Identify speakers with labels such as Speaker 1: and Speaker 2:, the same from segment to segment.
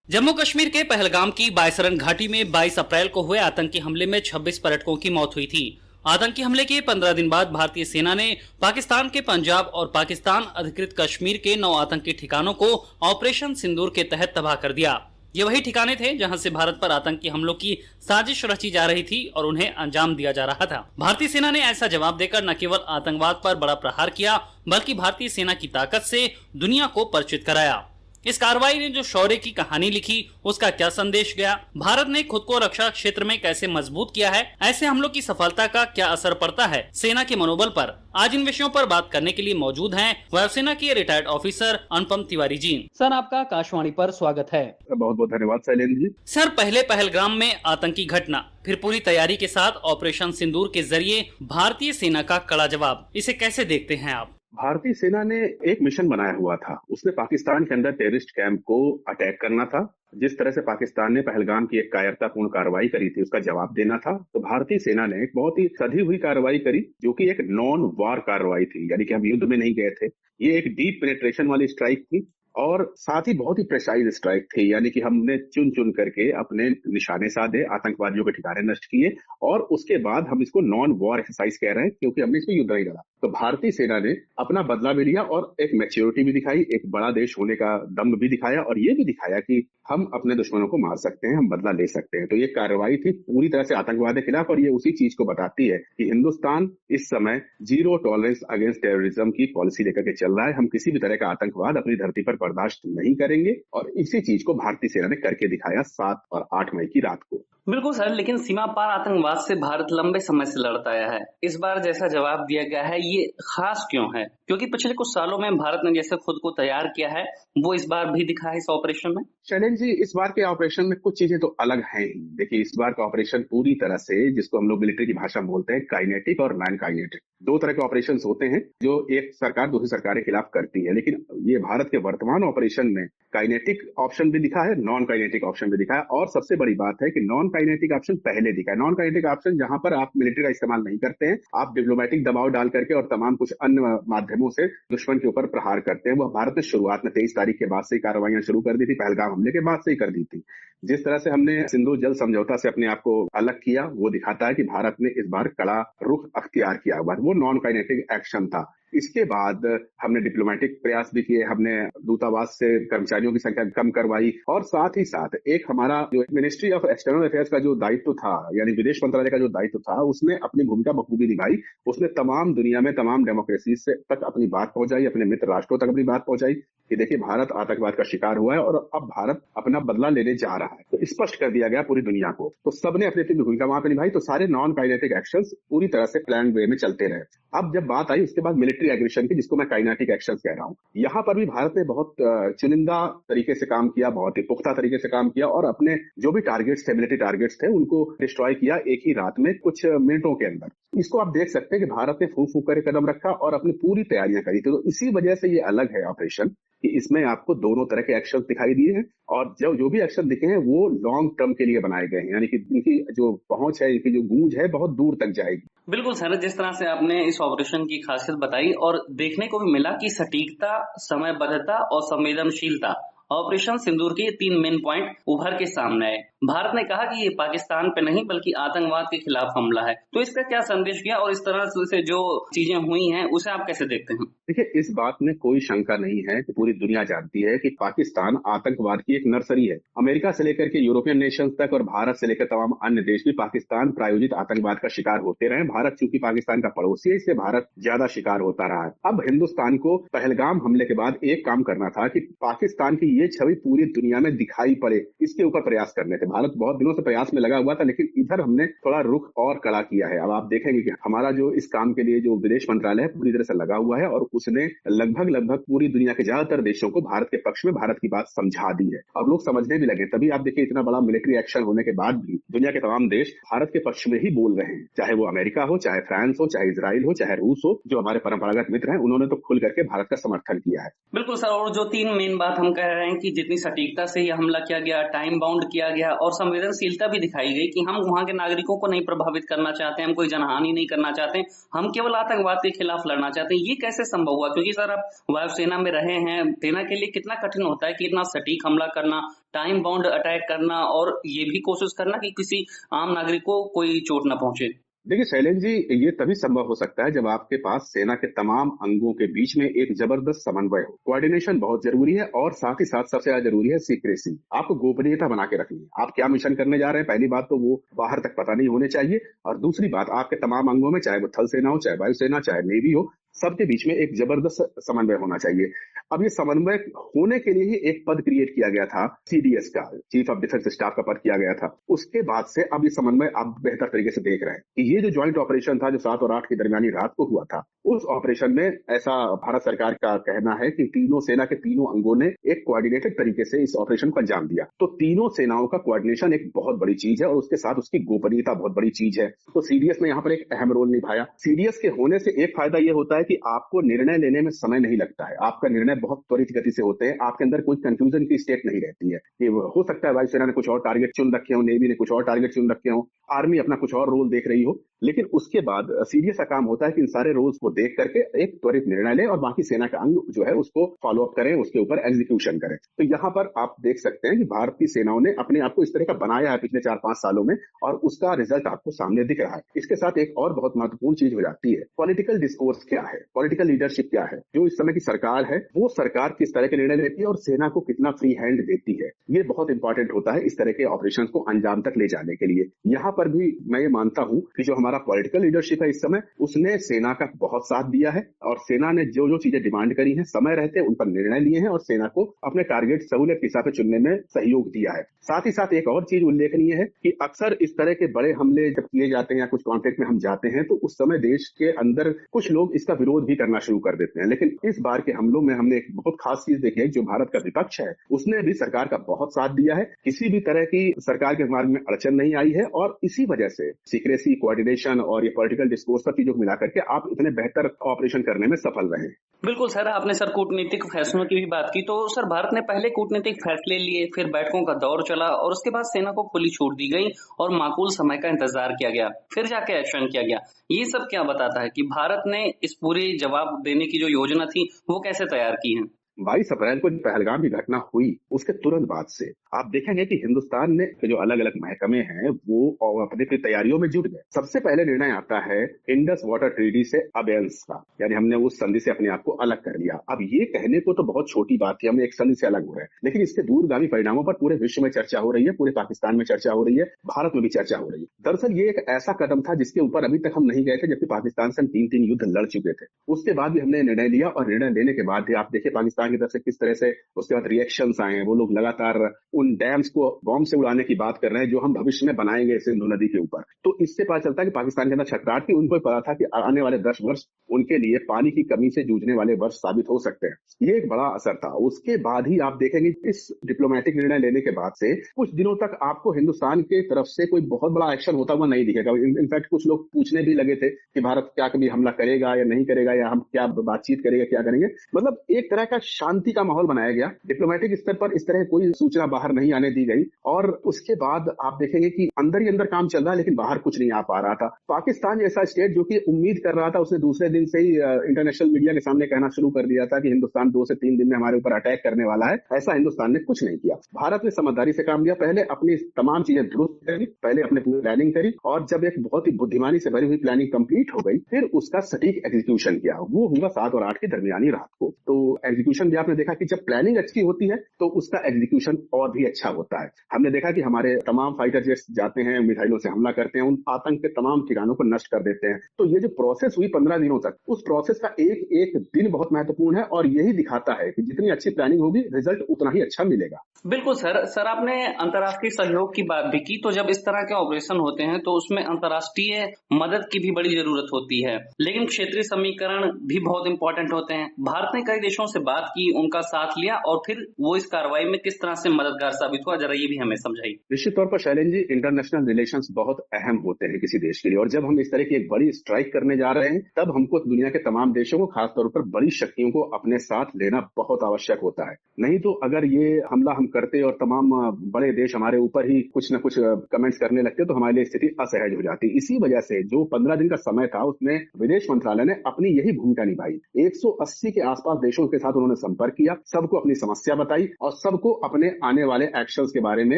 Speaker 1: जम्मू कश्मीर के पहलगाम की बायसरन घाटी में 22 अप्रैल को हुए आतंकी हमले में 26 पर्यटकों की मौत हुई थी। आतंकी हमले के 15 दिन बाद भारतीय सेना ने पाकिस्तान के पंजाब और पाकिस्तान अधिकृत कश्मीर के 9 आतंकी ठिकानों को ऑपरेशन सिंदूर के तहत तबाह कर दिया। ये वही ठिकाने थे जहां से भारत पर आतंकी हमलों की साजिश रची जा रही थी और उन्हें अंजाम दिया जा रहा था। भारतीय सेना ने ऐसा जवाब देकर न केवल आतंकवाद पर बड़ा प्रहार किया, बल्कि भारतीय सेना की ताकत से दुनिया को परिचित कराया। इस कार्रवाई ने जो शौर्य की कहानी लिखी, उसका क्या संदेश गया, भारत ने खुद को रक्षा क्षेत्र में कैसे मजबूत किया है, ऐसे हमलों की सफलता का क्या असर पड़ता है सेना के मनोबल पर, आज इन विषयों पर बात करने के लिए मौजूद हैं वायुसेना के रिटायर्ड ऑफिसर अनुपम तिवारी जी। सर, आपका आकाशवाणी पर स्वागत है।
Speaker 2: बहुत बहुत धन्यवाद शैलेंद्र जी।
Speaker 1: सर, पहले पहलगाम में आतंकी घटना, फिर पूरी तैयारी के साथ ऑपरेशन सिंदूर के जरिए भारतीय सेना का कड़ा जवाब, इसे कैसे देखते हैं आप?
Speaker 2: भारतीय सेना ने एक मिशन बनाया हुआ था। उसने पाकिस्तान के अंदर टेररिस्ट कैंप को अटैक करना था। जिस तरह से पाकिस्तान ने पहलगाम की एक कायरतापूर्ण कार्रवाई करी थी, उसका जवाब देना था। तो भारतीय सेना ने एक बहुत ही सधी हुई कार्रवाई करी, जो कि एक नॉन वार कार्रवाई थी, यानी कि हम युद्ध में नहीं गए थे। ये एक डीप पेनिट्रेशन वाली स्ट्राइक थी और साथ ही बहुत ही प्रेसाइज स्ट्राइक थी, यानी कि हमने चुन चुन करके अपने निशाने साधे, आतंकवादियों के ठिकाने नष्ट किए और उसके बाद हम इसको नॉन वॉर एक्सरसाइज कह रहे हैं, क्योंकि हमने इसमें युद्ध नहीं लड़ा। तो भारतीय सेना ने अपना बदला भी लिया और एक मैच्योरिटी भी दिखाई, एक बड़ा देश होने का दम्भ भी दिखाया और ये भी दिखाया कि हम अपने दुश्मनों को मार सकते हैं, हम बदला ले सकते हैं। तो ये कार्रवाई थी पूरी तरह से आतंकवाद के खिलाफ और ये उसी चीज को बताती है कि हिंदुस्तान इस समय जीरो टॉलरेंस अगेंस्ट टेररिज्म की पॉलिसी लेकर के चल रहा है। हम किसी भी तरह का आतंकवाद अपनी धरती पर बर्दाश्त नहीं करेंगे और इसी चीज को भारतीय सेना ने करके दिखाया 7 और 8 मई की रात को।
Speaker 1: बिल्कुल सर, लेकिन सीमा पार आतंकवाद से भारत लंबे समय से लड़ता आया है। इस बार जैसा जवाब दिया गया है, ये खास क्यों है? क्योंकि पिछले कुछ सालों में भारत ने जैसे खुद को तैयार किया है, वो इस बार भी दिखा है इस ऑपरेशन में।
Speaker 2: शैलेंद्र जी, इस बार के ऑपरेशन में कुछ चीजें तो अलग हैं ही। देखिए, इस बार का ऑपरेशन पूरी तरह से, जिसको हम लोग मिलिट्री की भाषा में बोलते हैं, काइनेटिक और नॉन काइनेटिक, 2 तरह के ऑपरेशन होते हैं जो एक सरकार दूसरी सरकार के खिलाफ करती है। लेकिन ये भारत के वर्तमान ऑपरेशन में काइनेटिक ऑप्शन भी दिखा है, नॉन काइनेटिक ऑप्शन भी दिखा है और सबसे बड़ी बात है कि नॉन काइनेटिक ऑप्शन पहले दिखा है। नॉन काइनेटिक ऑप्शन जहां पर आप मिलिट्री का इस्तेमाल नहीं करते हैं, आप डिप्लोमेटिक दबाव डाल करके और तमाम कुछ अन्य माध्यमों से दुश्मन के ऊपर प्रहार करते हैं। वह भारत ने शुरुआत में 23 तारीख के बाद से कार्रवाइयां शुरू कर दी थी, पहलगाम हमले के बाद से ही कर दी थी। जिस तरह से हमने सिंधु जल समझौता से अपने आप को अलग किया, वो दिखाता है कि भारत ने इस बार कड़ा रुख अख्तियार किया हुआ, वो नॉन काइनेटिक एक्शन था। इसके बाद हमने डिप्लोमेटिक प्रयास भी किए, हमने दूतावास से कर्मचारियों की संख्या कम करवाई और साथ ही साथ एक हमारा जो मिनिस्ट्री ऑफ एक्सटर्नल अफेयर्स का जो दायित्व था, यानी विदेश मंत्रालय का जो दायित्व था, उसने अपनी भूमिका बखूबी निभाई। उसने तमाम दुनिया में तमाम डेमोक्रेसी से तक अपनी बात पहुंचाई, अपने मित्र राष्ट्रों तक अपनी बात पहुंचाई कि देखिए, भारत आतंकवाद का शिकार हुआ है और अब भारत अपना बदला लेने जा रहा है। तो स्पष्ट कर दिया गया पूरी दुनिया को। तो सबने अपनी अपनी भूमिका वहां पर निभाई। तो सारे नॉन काइनेटिक एक्शंस पूरी तरह से प्लान वे में चलते रहे। अब जब बात आई उसके बाद मिलिट्री एग्रेशन की, जिसको मैं काइनेटिक एक्शंस कह रहा हूं, यहाँ पर भी भारत ने बहुत चुनिंदा तरीके से काम किया, बहुत ही पुख्ता तरीके से काम किया और अपने जो भी टारगेट्स थे, मिलिट्री टारगेट्स थे, उनको डिस्ट्रॉय किया एक ही रात में, कुछ मिनटों के अंदर। इसको आप देख सकते हैं कि भारत ने फूंक फूंक कर कदम रखा और अपनी पूरी तैयारियां करी थी। तो इसी वजह से ये अलग है ऑपरेशन कि इसमें आपको दोनों तरह के एक्शन दिखाई दिए हैं और जो भी एक्शन दिखे हैं वो लॉन्ग टर्म के लिए बनाए गए हैं, यानी कि इनकी जो पहुंच है, इनकी जो गूंज है, बहुत दूर तक जाएगी।
Speaker 1: बिल्कुल सर, जिस तरह से आपने इस ऑपरेशन की खासियत बताई और देखने को भी मिला कि सटीकता, समयबद्धता और संवेदनशीलता, ऑपरेशन सिंदूर के 3 मेन पॉइंट उभर के सामने आए। भारत ने कहा कि ये पाकिस्तान पे नहीं बल्कि आतंकवाद के खिलाफ हमला है। तो इसका क्या संदेश गया और इस तरह से जो चीजें हुई हैं उसे आप कैसे देखते हैं?
Speaker 2: देखिए, इस बात में कोई शंका नहीं है कि पूरी दुनिया जानती है कि पाकिस्तान आतंकवाद की एक नर्सरी है। अमेरिका से लेकर के यूरोपियन नेशंस तक और भारत से लेकर तमाम अन्य देश भी पाकिस्तान प्रायोजित आतंकवाद का शिकार होते रहे। भारत चूंकि पाकिस्तान का पड़ोसी है, इससे भारत ज्यादा शिकार होता रहा है। अब हिंदुस्तान को पहलगाम हमले के बाद एक काम करना था कि पाकिस्तान की ये छवि पूरी दुनिया में दिखाई पड़े, इसके ऊपर प्रयास करने थे। भारत बहुत दिनों से प्रयास में लगा हुआ था, लेकिन इधर हमने थोड़ा रुख और कड़ा किया है। अब आप देखेंगे कि हमारा जो इस काम के लिए जो विदेश मंत्रालय है पूरी तरह से लगा हुआ है और उसने लगभग पूरी दुनिया के ज्यादातर देशों को भारत के पक्ष में भारत की बात समझा दी है और लोग समझने भी लगे। तभी आप देखिए, इतना बड़ा मिलिट्री एक्शन होने के बाद भी दुनिया के तमाम देश भारत के पक्ष में ही बोल रहे हैं, चाहे वो अमेरिका हो, चाहे फ्रांस हो, चाहे इजराइल हो, चाहे रूस हो, जो हमारे परंपरागत मित्र हैं, उन्होंने तो खुल करके भारत का समर्थन किया है।
Speaker 1: बिल्कुल सर, और जो 3 मेन बात हम कह रहे रहे हैं कि जितनी सटीकता से ये हमला किया गया, टाइम बाउंड किया गया और संवेदनशीलता भी दिखाई गई कि हम वहां के नागरिकों को नहीं प्रभावित करना चाहते, हम कोई जनहानि नहीं करना चाहते, हम केवल आतंकवाद के खिलाफ लड़ना चाहते हैं, ये कैसे संभव हुआ? क्योंकि सर आप वायुसेना में रहे हैं, सेना के लिए कितना कठिन होता है कि इतना सटीक हमला करना, टाइम बाउंड अटैक करना और ये भी कोशिश करना कि किसी आम नागरिक को कोई चोट न पहुंचे।
Speaker 2: देखिए शैलेंद्र जी, ये तभी संभव हो सकता है जब आपके पास सेना के तमाम अंगों के बीच में एक जबरदस्त समन्वय हो। कोऑर्डिनेशन बहुत जरूरी है और साथ ही साथ सबसे ज्यादा जरूरी है सीक्रेसी। आपको गोपनीयता बना के रखनी है। आप क्या मिशन करने जा रहे हैं, पहली बात तो वो बाहर तक पता नहीं होने चाहिए, और दूसरी बात आपके तमाम अंगों में, चाहे वो थल सेना हो, चाहे वायुसेना, चाहे नेवी हो, सबके बीच में एक जबरदस्त समन्वय होना चाहिए। अब ये समन्वय होने के लिए ही एक पद क्रिएट किया गया था, सीडीएस का, चीफ ऑफ डिफेंस स्टाफ का पद किया गया था। उसके बाद से अब ये समन्वय आप बेहतर तरीके से देख रहे हैं कि ये जो ज्वाइंट ऑपरेशन था, जो 7 और 8 की दरमियानी रात को हुआ था, उस ऑपरेशन में ऐसा भारत सरकार का कहना है कि तीनों सेना के तीनों अंगों ने एक कोऑर्डिनेटेड तरीके से इस ऑपरेशन को अंजाम दिया। तो तीनों सेनाओं का कोऑर्डिनेशन एक बहुत बड़ी चीज है और उसके साथ उसकी गोपनीयता बहुत बड़ी चीज है। तो सीडीएस ने यहाँ पर एक अहम रोल निभाया। सीडीएस के होने से एक फायदा ये होता है कि आपको निर्णय लेने में समय नहीं लगता है, आपका निर्णय बहुत त्वरित गति से होते हैं, आपके अंदर कोई कंफ्यूजन की स्टेट नहीं रहती है। कि हो सकता है वायुसेना ने कुछ और टारगेट चुन रखे हो, नेवी ने कुछ और टारगेट चुन रखे हो, आर्मी अपना कुछ और रोल देख रही हो, लेकिन उसके बाद सीडीएस का काम होता है कि इन सारे रोल्स को देख करके एक त्वरित निर्णय ले और बाकी सेना का अंग जो है उसको फॉलो अप करें, उसके ऊपर एग्जीक्यूशन करें। तो यहाँ पर आप देख सकते हैं कि भारतीय सेनाओं ने अपने आप को इस तरह का बनाया है पिछले 4-5 सालों में, और उसका रिजल्ट आपको सामने दिख रहा है। इसके साथ एक और बहुत महत्वपूर्ण चीज हो जाती है, पॉलिटिकल डिस्कोर्स क्या है, पॉलिटिकल लीडरशिप क्या है। जो इस समय की सरकार है, वो सरकार किस तरह के निर्णय लेती है और सेना को कितना फ्री हैंड देती है, ये बहुत इंपॉर्टेंट होता है इस तरह के ऑपरेशन को अंजाम तक ले जाने के लिए। यहाँ पर भी मैं ये मानता हूं कि जो हमारा पॉलिटिकल लीडरशिप है इस समय, उसने सेना का बहुत साथ दिया है और सेना ने जो जो चीजें डिमांड करी हैं, समय रहते उन पर निर्णय लिए हैं और सेना को अपने टारगेट सहूलियत के हिसाब से चुनने में सहयोग दिया है। साथ ही साथ एक और चीज उल्लेखनीय है कि अक्सर इस तरह के बड़े हमले जब किए जाते हैं या कुछ कॉन्फ्लिक्ट में हम जाते हैं, तो उस समय देश के अंदर कुछ लोग इसका विरोध भी करना शुरू कर देते हैं। लेकिन इस बार के हमलों में हमने एक बहुत खास चीज देखी है, जो भारत का विपक्ष है उसने भी सरकार का बहुत साथ दिया है, किसी भी तरह की सरकार के मार्ग में अड़चन नहीं आई है, और इसी वजह से सीक्रेसी, कोऑर्डिनेशन और ये पॉलिटिकल डिस्कोर्स सब चीजों को मिलाकर के आप इतने बेहतर ऑपरेशन करने में सफल रहे।
Speaker 1: बिल्कुल सर, आपने सर कूटनीतिक फैसलों की भी बात की, तो सर भारत ने पहले कूटनीतिक फैसले लिए, फिर बैठकों का दौर चला और उसके बाद सेना को खुली छूट दी गई और माकूल समय का इंतजार किया गया, फिर जाके एक्शन किया गया। ये सब क्या बताता है कि भारत ने इस पूरे जवाब देने की जो योजना थी वो कैसे तैयार की है?
Speaker 2: 22 अप्रैल को पहलगाम की घटना हुई, उसके तुरंत बाद से आप देखेंगे कि हिंदुस्तान ने जो अलग अलग महकमे हैं वो अपनी तैयारियों में जुट गए। सबसे पहले निर्णय आता है इंडस वाटर ट्रीटी से अबेयंस का, यानी हमने उस संधि से अपने आप को अलग कर लिया। अब ये कहने को तो बहुत छोटी बात थी, हमने एक संधि से अलग हो रहे हैं, लेकिन इसके दूरगामी परिणामों पर पूरे विश्व में चर्चा हो रही है, पूरे पाकिस्तान में चर्चा हो रही है, भारत में भी चर्चा हो रही है। दरअसल ये एक ऐसा कदम था जिसके ऊपर अभी तक हम नहीं गए थे, जबकि पाकिस्तान से हम 3 युद्ध लड़ चुके थे। उसके बाद भी हमने निर्णय लिया और निर्णय लेने के बाद भी आप देखिए पाकिस्तान की तरफ से किस तरह से उसके बाद रिएक्शंस आए हैं। वो लोग लगातार उन डैम्स को बॉम्ब से उड़ाने की बात कर रहे हैं जो हम भविष्य में बनाएंगे सिंधु नदी के ऊपर। तो इससे पता चलता है कि पाकिस्तान के अंदर छटपटाहट थी, उनको पता था कि आने वाले 10 वर्ष उनके लिए पानी की कमी से जूझने वाले वर्ष साबित हो सकते हैं। ये एक बड़ा असर था। उसके बाद ही आप देखेंगे इस डिप्लोमेटिक निर्णय लेने के बाद से कुछ दिनों तक आपको हिंदुस्तान की तरफ से कोई बहुत बड़ा एक्शन होता हुआ नहीं दिखेगा। इनफैक्ट कुछ लोग पूछने भी लगे थे कि भारत क्या कभी हमला करेगा या नहीं करेगा, या हम क्या बातचीत करेगा, क्या करेंगे। मतलब एक तरह का शांति का माहौल बनाया गया। डिप्लोमेटिक स्तर पर इस तरह कोई सूचना बाहर नहीं आने दी गई और उसके बाद आप देखेंगे कि अंदर ही अंदर काम चल रहा है, लेकिन बाहर कुछ नहीं आ पा रहा था। पाकिस्तान जैसा स्टेट जो कि उम्मीद कर रहा था, उसने दूसरे दिन से ही इंटरनेशनल मीडिया के सामने कहना शुरू कर दिया था कि हिंदुस्तान 2 से 3 दिन में हमारे ऊपर अटैक करने वाला है। ऐसा हिंदुस्तान ने कुछ नहीं किया। भारत ने समझदारी से काम लिया, पहले अपनी तमाम चीजें दुरुस्त करी, पहले अपने पूरी प्लानिंग करी, और जब एक बहुत ही बुद्धिमानी से भरी हुई प्लानिंग कंप्लीट हो गई, फिर उसका सटीक एग्जीक्यूशन किया। वो हुआ 7 और 8 की दरमियानी रात को। तो एग्जीक्यूशन भी आपने देखा कि जब प्लानिंग अच्छी होती है तो उसका एग्जीक्यूशन और भी अच्छा होता है। हमने देखा कि हमारे तमाम फाइटर जेट्स जाते हैं, मिसाइलों से हमला करते हैं, उन आतंक के तमाम ठिकानों को नष्ट कर देते हैं। तो ये जो प्रोसेस हुई 15 दिनों तक, उस प्रोसेस का एक एक दिन बहुत महत्वपूर्ण है और यही दिखाता है कि जितनी अच्छी प्लानिंग होगी रिजल्ट उतना ही अच्छा मिलेगा।
Speaker 1: बिल्कुल सर आपने अंतर्राष्ट्रीय सहयोग की बात भी की। तो जब इस तरह के ऑपरेशन होते हैं तो उसमें अंतर्राष्ट्रीय मदद की भी बड़ी जरूरत होती है, लेकिन क्षेत्रीय समीकरण भी बहुत इंपॉर्टेंट होते हैं। भारत ने कई देशों से बात बात की, उनका साथ लिया और फिर वो इस कार्रवाई में किस तरह से मददगार साबित हुआ, जरा ये भी हमें समझाइए।
Speaker 2: निश्चित तौर पर शैलेंद्र जी, इंटरनेशनल रिलेशंस बहुत अहम होते हैं किसी देश के लिए, और जब हम इस तरह की एक बड़ी स्ट्राइक करने जा रहे हैं तब हमको दुनिया के तमाम देशों को, खासतौर पर बड़ी शक्तियों को अपने साथ लेना बहुत आवश्यक होता है। नहीं तो अगर ये हमला हम करते और तमाम बड़े देश हमारे ऊपर ही कुछ न कुछ कमेंट्स करने लगते तो हमारे लिए स्थिति असहज हो जाती। इसी वजह से जो 15 दिन का समय था उसमें विदेश मंत्रालय ने अपनी यही भूमिका निभाई। 180 के आसपास देशों के साथ उन्होंने संपर्क किया, सबको अपनी समस्या बताई और सबको अपने आने वाले एक्शंस के बारे में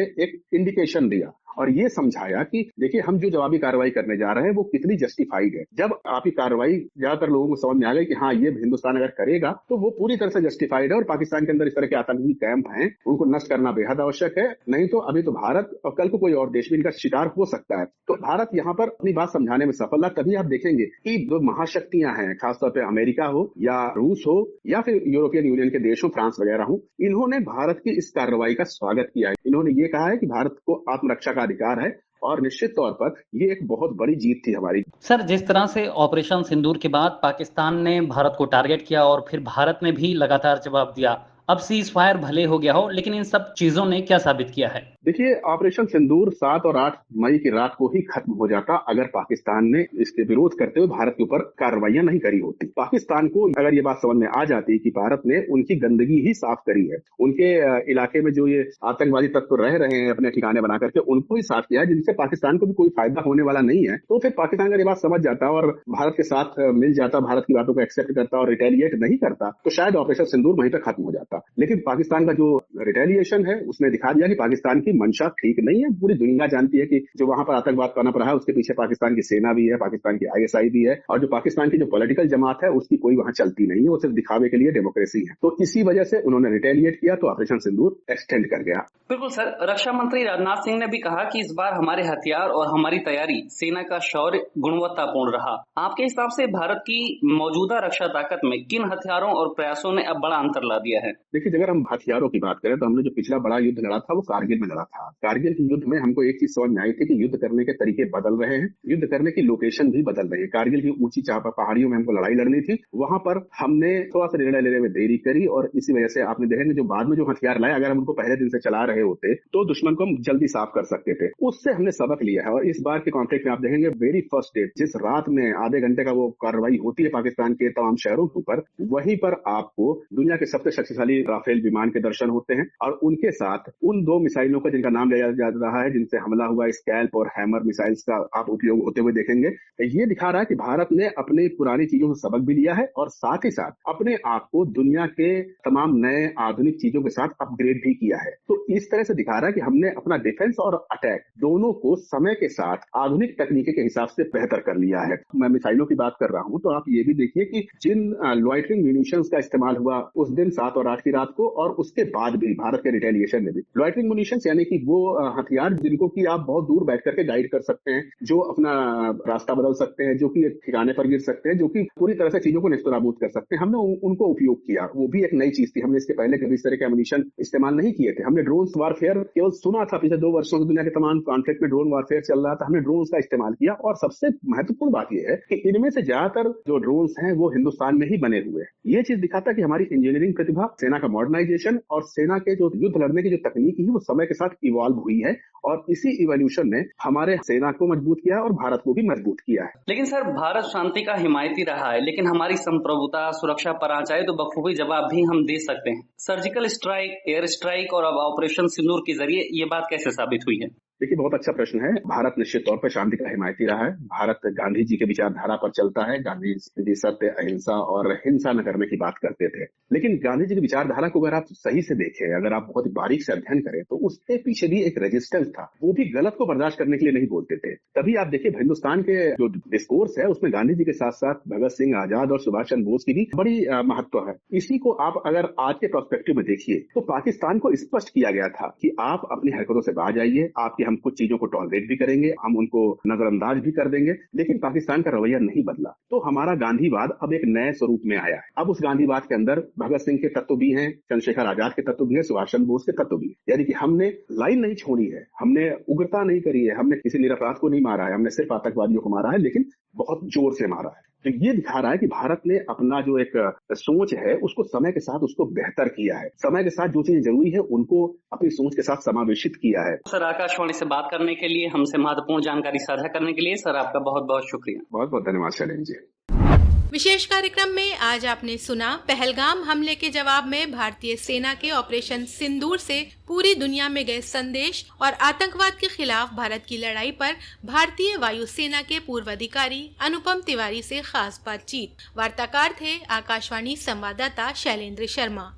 Speaker 2: एक इंडिकेशन दिया और ये समझाया कि देखिए हम जो जवाबी कार्रवाई करने जा रहे हैं वो कितनी जस्टिफाइड है। जब आपकी कार्रवाई ज्यादातर लोगों को समझ में आ गई कि हाँ ये हिंदुस्तान अगर करेगा तो वो पूरी तरह से जस्टिफाइड है और पाकिस्तान के अंदर इस तरह के आतंकी कैंप हैं उनको नष्ट करना बेहद आवश्यक है। नहीं तो अभी तो भारत और कल को कोई और देश भी इनका शिकार हो सकता है। तो भारत यहाँ पर अपनी बात समझाने में सफल रहा। तभी आप देखेंगे कि जो महाशक्तियां हैं, खासतौर पर अमेरिका हो या रूस हो या फिर यूरोपियन यूनियन के देश हो, फ्रांस वगैरह हो, इन्होंने भारत की इस कार्रवाई का स्वागत किया है। इन्होंने ये कहा है कि भारत को आत्मरक्षा का अधिकार है और निश्चित तौर पर ये एक बहुत बड़ी जीत थी हमारी।
Speaker 1: सर, जिस तरह से ऑपरेशन सिंदूर के बाद पाकिस्तान ने भारत को टारगेट किया और फिर भारत ने भी लगातार जवाब दिया, अब सीज फायर भले हो गया हो, लेकिन इन सब चीजों ने क्या साबित किया है?
Speaker 2: देखिए, ऑपरेशन सिंदूर 7 और 8 मई की रात को ही खत्म हो जाता अगर पाकिस्तान ने इसके विरोध करते हुए भारत के ऊपर कार्रवाइयां नहीं करी होती। पाकिस्तान को अगर ये बात समझ में आ जाती कि भारत ने उनकी गंदगी ही साफ करी है, उनके इलाके में जो ये आतंकवादी तत्व रह रहे हैं अपने ठिकाने बना करके उनको ही साफ किया है, जिनसे पाकिस्तान को भी कोई फायदा होने वाला नहीं है, तो फिर पाकिस्तान अगर ये बात समझ जाता और भारत के साथ मिल जाता, भारत की बातों को एक्सेप्ट करता और रिटेलिएट नहीं करता, तो शायद ऑपरेशन सिंदूर वहीं पर खत्म हो जाता। लेकिन पाकिस्तान का जो रिटेलिएशन है उसने दिखा दिया कि पाकिस्तान की मंशा ठीक नहीं है। पूरी दुनिया जानती है कि जो वहां पर आतंकवाद पनप रहा है उसके पीछे पाकिस्तान की सेना भी है, पाकिस्तान की ISI भी है, और जो पाकिस्तान की जो पॉलिटिकल जमात है उसकी कोई वहां चलती नहीं है, वो सिर्फ दिखावे के लिए डेमोक्रेसी है। तो इसी वजह से उन्होंने रिटेलिएट किया तो ऑपरेशन सिंदूर एक्सटेंड कर गया।
Speaker 1: बिल्कुल सर, रक्षा मंत्री राजनाथ सिंह ने भी कहा कि इस बार हमारे हथियार और हमारी तैयारी, सेना का शौर्य गुणवत्तापूर्ण रहा। आपके हिसाब से भारत की मौजूदा रक्षा ताकत में किन हथियारों और प्रयासों ने अब बड़ा अंतर ला दिया है?
Speaker 2: देखिए, अगर हम हथियारों की बात करें तो हमने जो पिछला बड़ा युद्ध लड़ा था वो कारगिल में लड़ा था। कारगिल के युद्ध में हमको एक चीज समझ में आई थी कि युद्ध करने के तरीके बदल रहे हैं, युद्ध करने की लोकेशन भी बदल रही है। कारगिल की ऊंची पहाड़ियों में हमको लड़ाई लड़नी थी, वहां पर हमने थोड़ा सा निर्णय लेने में देरी करी और इसी वजह से आपने देखेंगे जो बाद में जो हथियार लाए, अगर हम उनको पहले दिन से चला रहे होते तो दुश्मन को हम जल्दी साफ कर सकते थे। उससे हमने सबक लिया है और इस बार के कॉन्फ्लिक्ट में आप देखेंगे वेरी फर्स्ट डे जिस रात में आधे घंटे का वो कार्रवाई होती है पाकिस्तान के तमाम शहरों के ऊपर, वहीं पर आपको दुनिया के सबसे शक्तिशाली राफेल विमान के दर्शन होते हैं और उनके साथ उन 2 मिसाइलों का जिनका नाम लिया जा रहा है, जिनसे हमला हुआ, स्कैल्प और हैमर मिसाइल्स का आप उपयोग होते हुए देखेंगे। ये दिखा रहा है कि भारत ने अपनी पुरानी चीजों से सबक भी लिया है और साथ ही साथ अपने आप को दुनिया के तमाम नए आधुनिक चीजों के साथ अपग्रेड भी किया है। तो इस तरह से दिखा रहा है कि हमने अपना डिफेंस और अटैक दोनों को समय के साथ आधुनिक तकनीकी के हिसाब से बेहतर कर लिया है। मैं मिसाइलों की बात कर रहा हूं तो आप ये भी देखिए कि जिन लॉइटरिंग म्यूनिशंस का इस्तेमाल हुआ उस दिन 7 और 8 की रात को और उसके बाद भी भारत के रिटेलिएशन में भी लॉइटरिंग म्यूनिशंस यानी कि वो हथियार जिनको कि आप बहुत दूर बैठ करके गाइड कर सकते हैं, जो अपना रास्ता बदल सकते हैं, जो कि एक ठिकाने पर गिर सकते हैं, जो कि पूरी तरह से चीजों को नेस्तनाबूद कर सकते हैं, हमने उनको उपयोग किया। वो भी एक नई चीज थी, हमने इसके पहले कभी इस तरह के एमुनिशन इस्तेमाल नहीं किए थे। हमने ड्रोन वारफेयर केवल सुना था, पिछले 2 वर्षों से दुनिया के तमाम कॉन्फ्लिक्ट में ड्रोन वारफेयर चल रहा था, हमने ड्रोन का इस्तेमाल किया। और सबसे महत्वपूर्ण बात यह है कि इनमें से ज्यादातर जो ड्रोन हैं वो हिंदुस्तान में ही बने हुए हैं। ये चीज दिखाता है कि हमारी इंजीनियरिंग प्रतिभा, सेना का मॉडर्नाइजेशन और सेना के जो युद्ध लड़ने की जो तकनीक है वो समय के साथ इवॉल्व हुई है और इसी इवोल्यूशन ने हमारे सेना को मजबूत किया है और भारत को भी मजबूत किया है।
Speaker 1: लेकिन सर, भारत शांति का हिमायती रहा है, लेकिन हमारी संप्रभुता, सुरक्षा पर आ जाए तो बखूबी जवाब भी हम दे सकते हैं। सर्जिकल स्ट्राइक, एयर स्ट्राइक और अब ऑपरेशन सिंदूर के जरिए ये बात कैसे साबित हुई है?
Speaker 2: देखिए, बहुत अच्छा प्रश्न है। भारत निश्चित तौर पर शांति का हिमायती रहा है। भारत गांधी जी के विचारधारा पर चलता है। गांधी जी सत्य, अहिंसा और हिंसा न करने की बात करते थे। लेकिन गांधी जी की विचारधारा को अगर आप सही से देखें, अगर आप बहुत बारीक से अध्ययन करें तो उसके पीछे भी एक रेजिस्टेंस था। वो भी गलत को बर्दाश्त करने के लिए नहीं बोलते थे। तभी आप देखिए हिंदुस्तान के जो डिस्कोर्स है उसमें गांधी जी के साथ साथ भगत सिंह, आजाद और सुभाष चंद्र बोस की भी बड़ी महत्व है। इसी को आप अगर आज के पर्सपेक्टिव में देखिए तो पाकिस्तान को स्पष्ट किया गया था कि आप अपनी हरकतों से बाज आइए, आपकी हम कुछ चीजों को टॉलरेट भी करेंगे, हम उनको नजरअंदाज भी कर देंगे, लेकिन पाकिस्तान का रवैया नहीं बदला। तो हमारा गांधीवाद अब एक नए स्वरूप में आया है। अब उस गांधीवाद के अंदर भगत सिंह के तत्व भी हैं, चंद्रशेखर आजाद के तत्व भी हैं, सुभाष चंद्र बोस के तत्व भी हैं। यानी कि हमने लाइन नहीं छोड़ी है, हमने उग्रता नहीं करी है, हमने किसी निरपराध को नहीं मारा है, हमने सिर्फ आतंकवादियों को मारा है, लेकिन बहुत जोर से मारा है। तो ये दिखा रहा है कि भारत ने अपना जो एक सोच है उसको समय के साथ उसको बेहतर किया है। समय के साथ जो चीजें जरूरी है उनको अपनी सोच के साथ समावेशित किया है।
Speaker 1: सर, आकाशवाणी से बात करने के लिए, हमसे महत्वपूर्ण जानकारी साझा करने के लिए सर आपका बहुत बहुत शुक्रिया।
Speaker 2: बहुत बहुत धन्यवाद शैलेंद्र जी।
Speaker 3: विशेष कार्यक्रम में आज आपने सुना पहलगाम हमले के जवाब में भारतीय सेना के ऑपरेशन सिंदूर से पूरी दुनिया में गए संदेश और आतंकवाद के खिलाफ भारत की लड़ाई पर भारतीय वायुसेना के पूर्व अधिकारी अनुपम तिवारी से खास बातचीत। वार्ताकार थे आकाशवाणी संवाददाता शैलेंद्र शर्मा।